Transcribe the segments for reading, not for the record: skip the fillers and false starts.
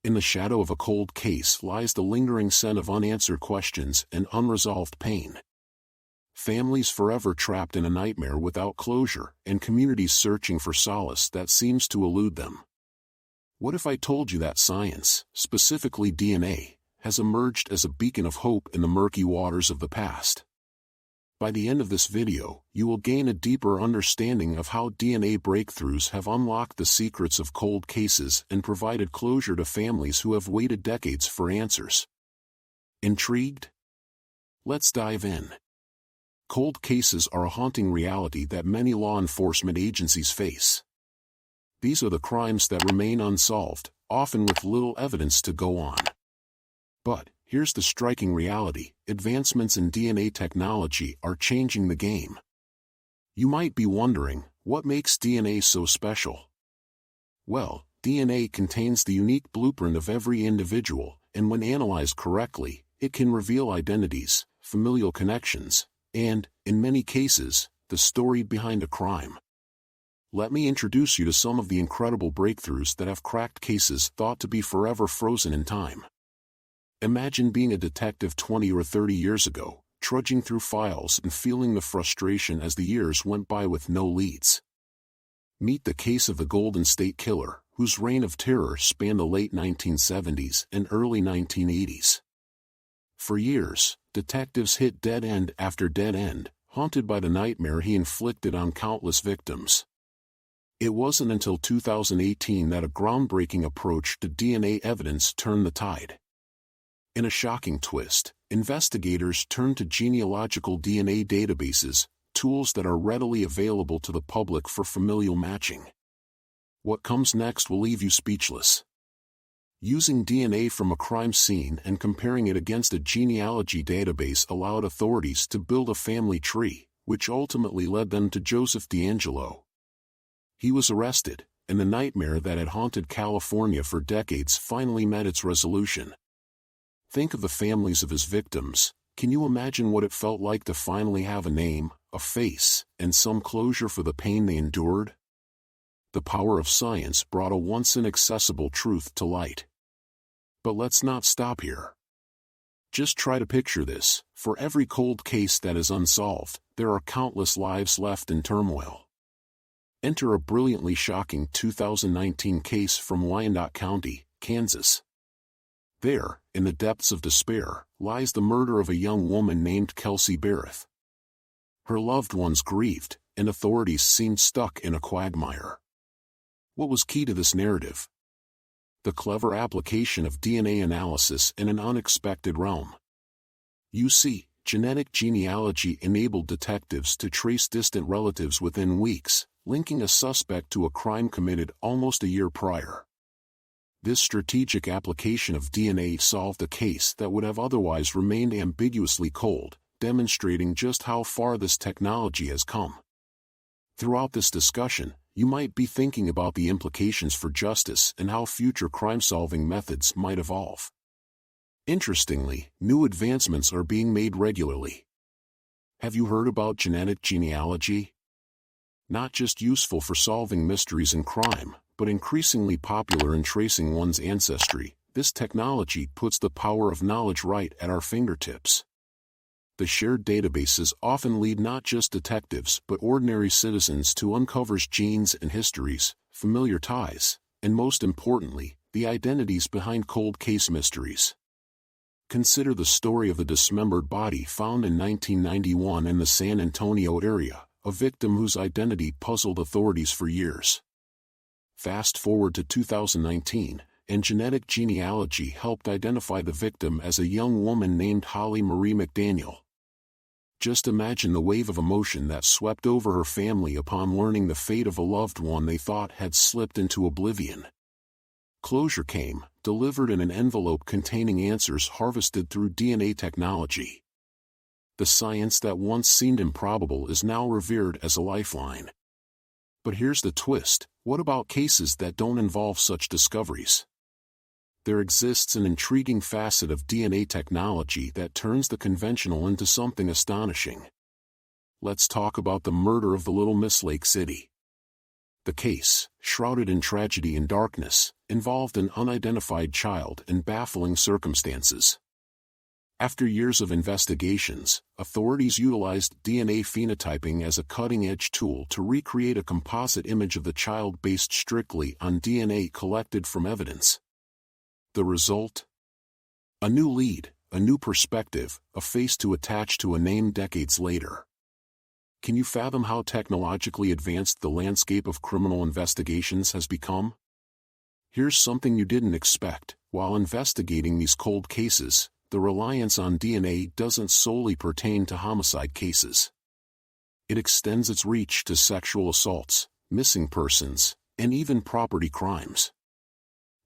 In the shadow of a cold case lies the lingering scent of unanswered questions and unresolved pain. Families forever trapped in a nightmare without closure, and communities searching for solace that seems to elude them. What if I told you that science, specifically DNA, has emerged as a beacon of hope in the murky waters of the past? By the end of this video, you will gain a deeper understanding of how DNA breakthroughs have unlocked the secrets of cold cases and provided closure to families who have waited decades for answers. Intrigued? Let's dive in. Cold cases are a haunting reality that many law enforcement agencies face. These are the crimes that remain unsolved, often with little evidence to go on. But here's the striking reality: advancements in DNA technology are changing the game. You might be wondering, what makes DNA so special? Well, DNA contains the unique blueprint of every individual, and when analyzed correctly, it can reveal identities, familial connections, and, in many cases, the story behind a crime. Let me introduce you to some of the incredible breakthroughs that have cracked cases thought to be forever frozen in time. Imagine being a detective 20 or 30 years ago, trudging through files and feeling the frustration as the years went by with no leads. Meet the case of the Golden State Killer, whose reign of terror spanned the late 1970s and early 1980s. For years, detectives hit dead end after dead end, haunted by the nightmare he inflicted on countless victims. It wasn't until 2018 that a groundbreaking approach to DNA evidence turned the tide. In a shocking twist, investigators turned to genealogical DNA databases, tools that are readily available to the public for familial matching. What comes next will leave you speechless. Using DNA from a crime scene and comparing it against a genealogy database allowed authorities to build a family tree, which ultimately led them to Joseph DeAngelo. He was arrested, and the nightmare that had haunted California for decades finally met its resolution. Think of the families of his victims. Can you imagine what it felt like to finally have a name, a face, and some closure for the pain they endured? The power of science brought a once inaccessible truth to light. But let's not stop here. Just try to picture this: for every cold case that is unsolved, there are countless lives left in turmoil. Enter a brilliantly shocking 2019 case from Wyandotte County, Kansas. There, in the depths of despair, lies the murder of a young woman named Kelsey Barrett. Her loved ones grieved, and authorities seemed stuck in a quagmire. What was key to this narrative? The clever application of DNA analysis in an unexpected realm. You see, genealogy enabled detectives to trace distant relatives within weeks, linking a suspect to a crime committed almost a year prior. This strategic application of DNA solved a case that would have otherwise remained ambiguously cold, demonstrating just how far this technology has come. Throughout this discussion, you might be thinking about the implications for justice and how future crime-solving methods might evolve. Interestingly, new advancements are being made regularly. Have you heard about genealogy? Not just useful for solving mysteries in crime, but increasingly popular in tracing one's ancestry, this technology puts the power of knowledge right at our fingertips. The shared databases often lead not just detectives but ordinary citizens to uncover genes and histories, familiar ties, and most importantly, the identities behind cold case mysteries. Consider the story of the dismembered body found in 1991 in the San Antonio area, a victim whose identity puzzled authorities for years. Fast forward to 2019, and genealogy helped identify the victim as a young woman named Holly Marie McDaniel. Just imagine the wave of emotion that swept over her family upon learning the fate of a loved one they thought had slipped into oblivion. Closure came, delivered in an envelope containing answers harvested through DNA technology. The science that once seemed improbable is now revered as a lifeline. But here's the twist: what about cases that don't involve such discoveries? There exists an intriguing facet of DNA technology that turns the conventional into something astonishing. Let's talk about the murder of the Little Miss Lake City. The case, shrouded in tragedy and darkness, involved an unidentified child in baffling circumstances. After years of investigations, authorities utilized DNA phenotyping as a cutting-edge tool to recreate a composite image of the child based strictly on DNA collected from evidence. The result? A new lead, a new perspective, a face to attach to a name decades later. Can you fathom how technologically advanced the landscape of criminal investigations has become? Here's something you didn't expect. While investigating these cold cases, the reliance on DNA doesn't solely pertain to homicide cases. It extends its reach to sexual assaults, missing persons, and even property crimes.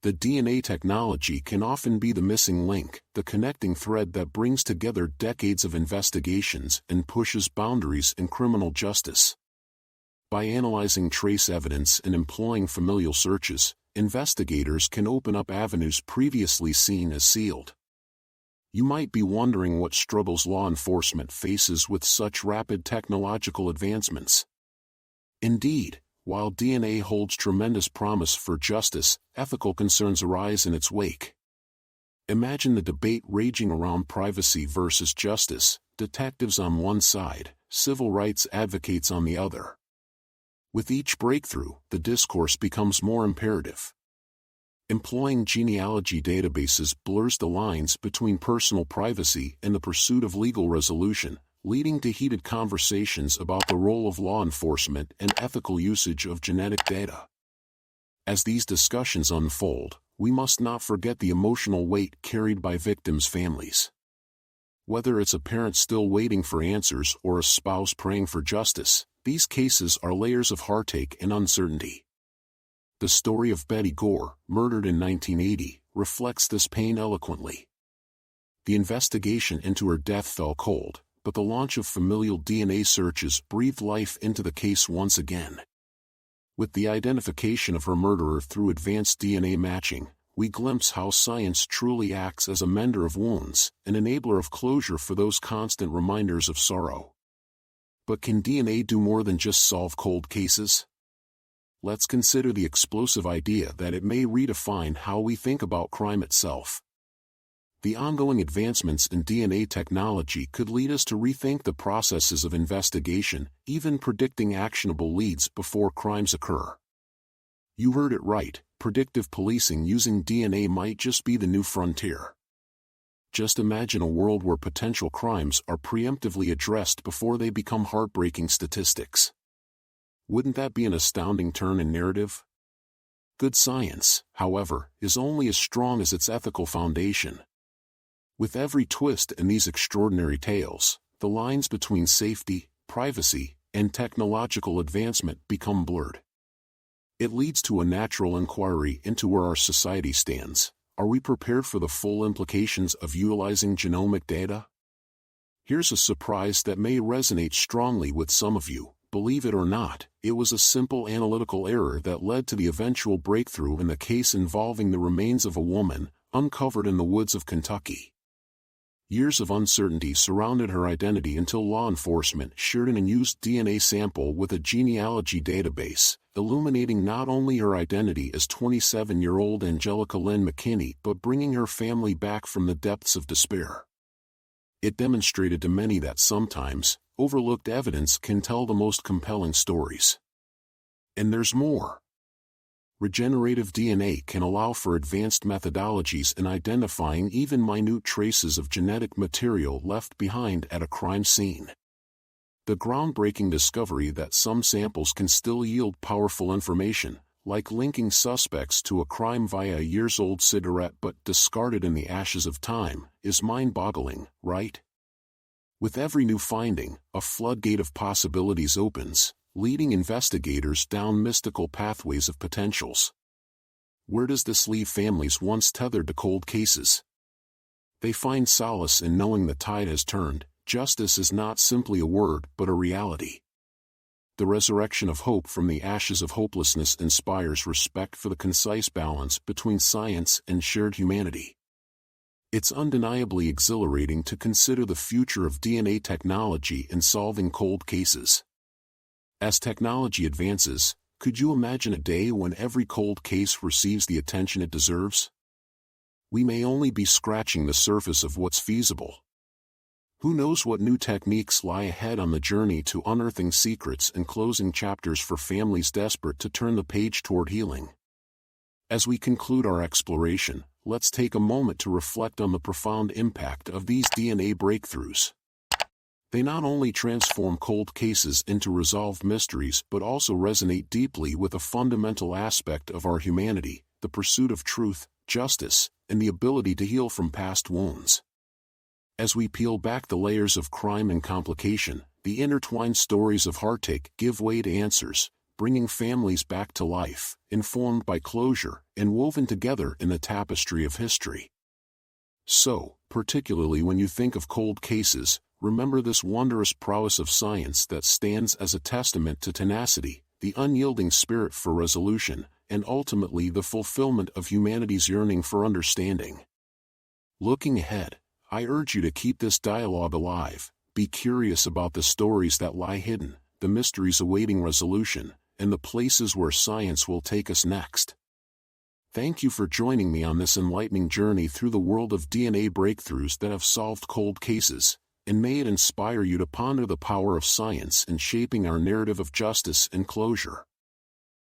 The DNA technology can often be the missing link, the connecting thread that brings together decades of investigations and pushes boundaries in criminal justice. By analyzing trace evidence and employing familial searches, investigators can open up avenues previously seen as sealed. You might be wondering what struggles law enforcement faces with such rapid technological advancements. Indeed, while DNA holds tremendous promise for justice, ethical concerns arise in its wake. Imagine the debate raging around privacy versus justice, detectives on one side, civil rights advocates on the other. With each breakthrough, the discourse becomes more imperative. Employing genealogy databases blurs the lines between personal privacy and the pursuit of legal resolution, leading to heated conversations about the role of law enforcement and ethical usage of genetic data. As these discussions unfold, we must not forget the emotional weight carried by victims' families. Whether it's a parent still waiting for answers or a spouse praying for justice, these cases are layers of heartache and uncertainty. The story of Betty Gore, murdered in 1980, reflects this pain eloquently. The investigation into her death fell cold, but the launch of familial DNA searches breathed life into the case once again. With the identification of her murderer through advanced DNA matching, we glimpse how science truly acts as a mender of wounds, an enabler of closure for those constant reminders of sorrow. But can DNA do more than just solve cold cases? Let's consider the explosive idea that it may redefine how we think about crime itself. The ongoing advancements in DNA technology could lead us to rethink the processes of investigation, even predicting actionable leads before crimes occur. You heard it right, predictive policing using DNA might just be the new frontier. Just imagine a world where potential crimes are preemptively addressed before they become heartbreaking statistics. Wouldn't that be an astounding turn in narrative? Good science, however, is only as strong as its ethical foundation. With every twist in these extraordinary tales, the lines between safety, privacy, and technological advancement become blurred. It leads to a natural inquiry into where our society stands. Are we prepared for the full implications of utilizing genomic data? Here's a surprise that may resonate strongly with some of you. Believe it or not, it was a simple analytical error that led to the eventual breakthrough in the case involving the remains of a woman, uncovered in the woods of Kentucky. Years of uncertainty surrounded her identity until law enforcement shared an unused DNA sample with a genealogy database, illuminating not only her identity as 27-year-old Angelica Lynn McKinney but bringing her family back from the depths of despair. It demonstrated to many that sometimes, overlooked evidence can tell the most compelling stories. And there's more. Regenerative DNA can allow for advanced methodologies in identifying even minute traces of genetic material left behind at a crime scene. The groundbreaking discovery that some samples can still yield powerful information, like linking suspects to a crime via a years-old cigarette but discarded in the ashes of time, is mind-boggling, right? With every new finding, a floodgate of possibilities opens, leading investigators down mystical pathways of potentials. Where does this leave families once tethered to cold cases? They find solace in knowing the tide has turned. Justice is not simply a word but a reality. The resurrection of hope from the ashes of hopelessness inspires respect for the concise balance between science and shared humanity. It's undeniably exhilarating to consider the future of DNA technology in solving cold cases. As technology advances, Could you imagine a day when every cold case receives the attention it deserves? We may only be scratching the surface of what's feasible. Who knows what new techniques lie ahead on the journey to unearthing secrets and closing chapters for families desperate to turn the page toward healing. As we conclude our exploration, let's take a moment to reflect on the profound impact of these DNA breakthroughs. They not only transform cold cases into resolved mysteries but also resonate deeply with a fundamental aspect of our humanity, the pursuit of truth, justice, and the ability to heal from past wounds. As we peel back the layers of crime and complication, the intertwined stories of heartache give way to answers, bringing families back to life, informed by closure, and woven together in the tapestry of history. So, particularly when you think of cold cases, remember this wondrous prowess of science that stands as a testament to tenacity, the unyielding spirit for resolution, and ultimately the fulfillment of humanity's yearning for understanding. Looking ahead, I urge you to keep this dialogue alive, be curious about the stories that lie hidden, the mysteries awaiting resolution, and the places where science will take us next. Thank you for joining me on this enlightening journey through the world of DNA breakthroughs that have solved cold cases, and may it inspire you to ponder the power of science in shaping our narrative of justice and closure.